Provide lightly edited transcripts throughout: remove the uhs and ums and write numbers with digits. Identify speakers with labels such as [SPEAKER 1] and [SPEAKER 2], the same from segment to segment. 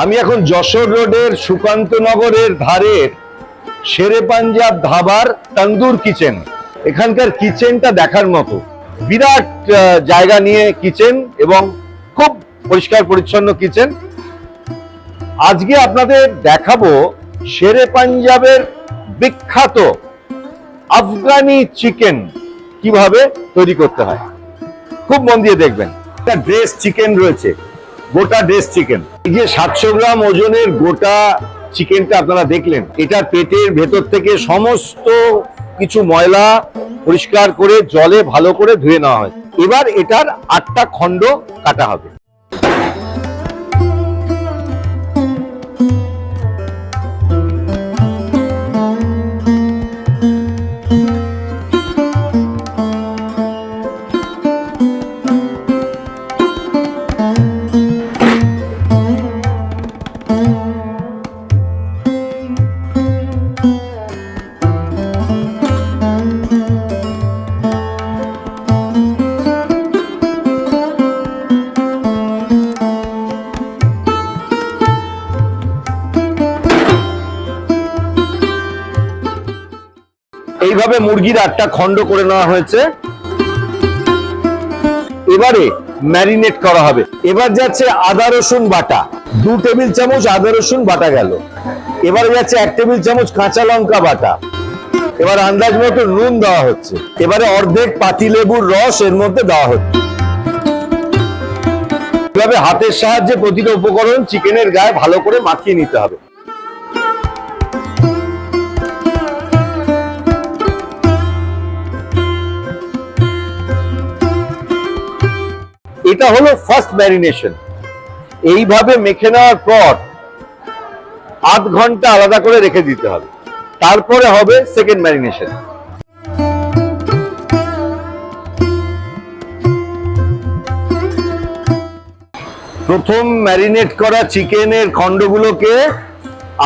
[SPEAKER 1] আমি এখন যশোর রোডের সুকান্ত নগরের ধারের শেরে পাঞ্জাব ধাবার তন্দুর কিচেন। এখানকার কিচেনটা দেখার মতো, বিরাট জায়গা নিয়ে কিচেন এবং খুব পরিষ্কার পরিচ্ছন্ন কিচেন। আজকে আপনাদের দেখাবো শেরে পাঞ্জাবের বিখ্যাত আফগানি চিকেন কিভাবে তৈরি করতে হয়। খুব মন দিয়ে দেখবেন। একটা ড্রেস চিকেন রয়েছে, গোটা ড্রেস চিকেন। এই যে 700 গ্রাম ওজনের গোটা চিকেনটা আপনারা দেখলেন, এটার পেটের ভেতর থেকে সমস্ত কিছু ময়লা পরিষ্কার করে জলে ভালো করে ধুয়ে নেওয়া হয়। এবার এটার 8টা খণ্ড কাটা হবে। এইভাবে মুরগির 8টা খণ্ড করে নেওয়া হয়েছে। এবারে ম্যারিনেট করা হবে। এবার যাচ্ছে আদা রসুন বাটা, 2 টেবিল চামচ আদা রসুন বাটা গেল। এবারে যাচ্ছে 1 টেবিল চামচ কাঁচা লঙ্কা বাটা। এবার আন্দাজ মতো নুন দেওয়া হচ্ছে। এবারে অর্ধেক পাতিলেবুর রস এর মধ্যে দেওয়া হচ্ছে। এভাবে হাতের সাহায্যে প্রতিটা উপকরণ চিকেনের গায়ে ভালো করে মাখিয়ে নিতে হবে। এটা হলো ফার্স্ট ম্যারিনেশন। এইভাবে মেখে নেওয়ার পর 8 ঘন্টা আলাদা করে রেখে দিতে হবে। তারপরে হবে সেকেন্ড ম্যারিনেশন। প্রথম ম্যারিনেট করা চিকেনের খণ্ডগুলোকে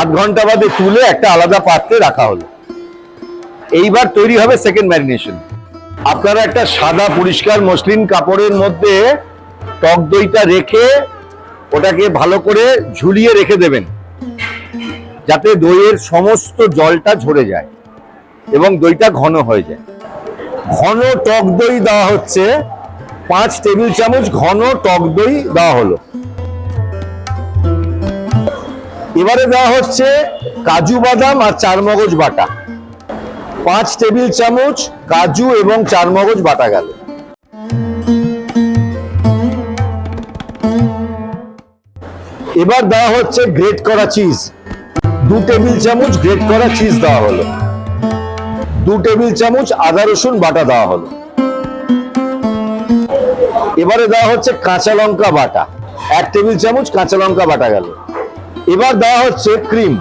[SPEAKER 1] 8 ঘন্টা বাদে তুলে একটা আলাদা পাত্রে রাখা হলো। এইবার তৈরি হবে সেকেন্ড ম্যারিনেশন। আপনারা একটা সাদা পরিষ্কার মসলিন কাপড়ের মধ্যে টক দইটা রেখে ওটাকে ভালো করে ঝুলিয়ে রেখে দেবেন, যাতে দইয়ের সমস্ত জলটা ঝরে যায় এবং দইটা ঘন হয়ে যায়। ঘন টক দই দেওয়া হচ্ছে, 5 টেবিল চামচ ঘন টক দই দেওয়া হলো। এবারে দেওয়া হচ্ছে কাজু বাদাম আর চারমগজ বাটা, 5 টেবিল চামচ কাজু এবং চারমগজ বাটা গেল। এবার দেওয়া হচ্ছে গ্রেট করা চিজ, 2 টেবিল চামচ গ্রেট করা চিজ দেওয়া হলো। 2 টেবিল চামচ আদা রসুন বাটা দেওয়া হলো। এবারে দেওয়া হচ্ছে কাঁচা লঙ্কা বাটা, 1 টেবিল চামচ কাঁচা লঙ্কা বাটা গেল। এবার দেওয়া হচ্ছে ক্রিম।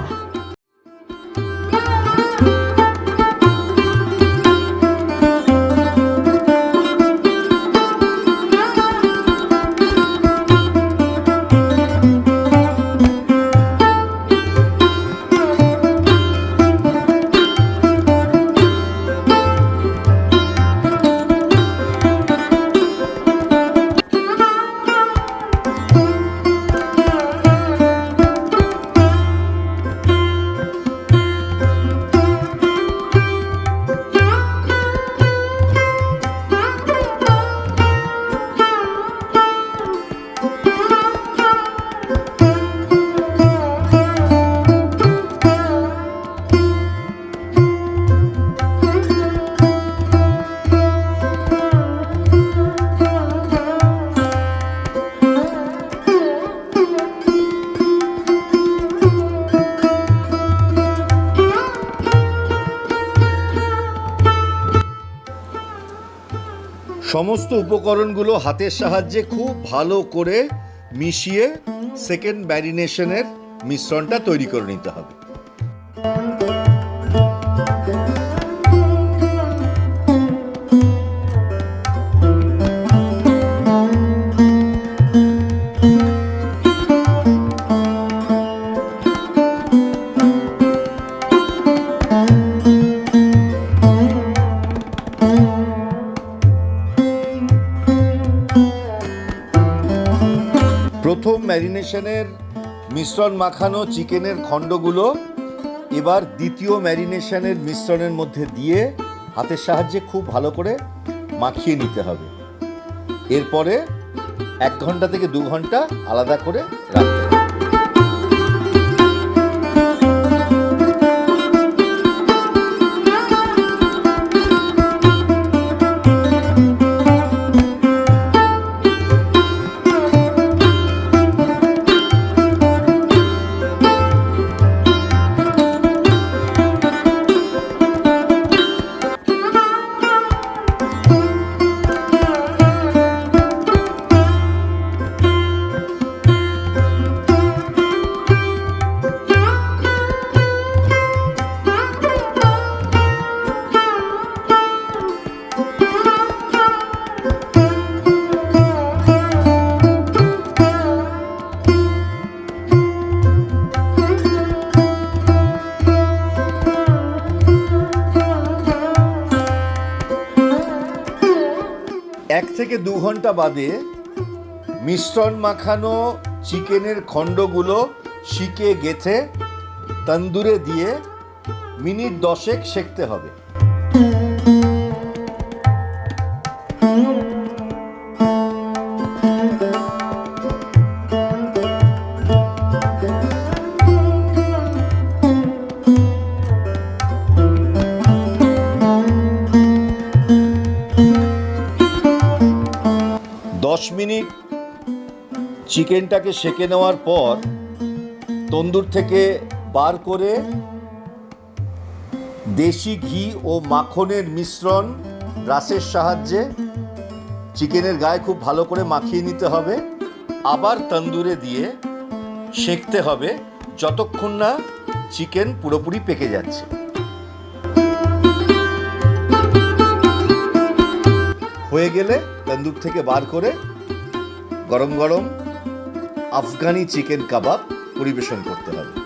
[SPEAKER 1] সমস্ত উপকরণগুলো হাতের সাহায্যে খুব ভালো করে মিশিয়ে সেকেন্ড ম্যারিনেশনের মিশ্রণটা তৈরি করে নিতে হবে। প্রথম ম্যারিনেশনের মিশ্রণ মাখানো চিকেনের খণ্ডগুলো এবার দ্বিতীয় ম্যারিনেশনের মিশ্রণের মধ্যে দিয়ে হাতের সাহায্যে খুব ভালো করে মাখিয়ে নিতে হবে। এরপরে 1 ঘন্টা থেকে 2 ঘন্টা আলাদা করে রাখতে হবে। এক থেকে 2 ঘন্টা বাদে মিশ্রণ মাখানো চিকেনের খণ্ডগুলো শিকে গেঁথে তন্দুরে দিয়ে মিনিট 10 সেঁকতে হবে। মিনিট চিকেনটাকে সেঁকে নেওয়ার পর তন্দুর থেকে বার করে দেশি ঘি ও মাখনের মিশ্রণ ব্রাশের সাহায্যে চিকেনের গায়ে খুব ভালো করে মাখিয়ে নিতে হবে। আবার তন্দুরে দিয়ে সেঁকতে হবে যতক্ষণ না চিকেন পুরোপুরি পেকে যাচ্ছে। হয়ে গেলে তন্দুর থেকে বার করে গরম গরম আফগানি চিকেন কাবাব পরিবেশন করতে হবে।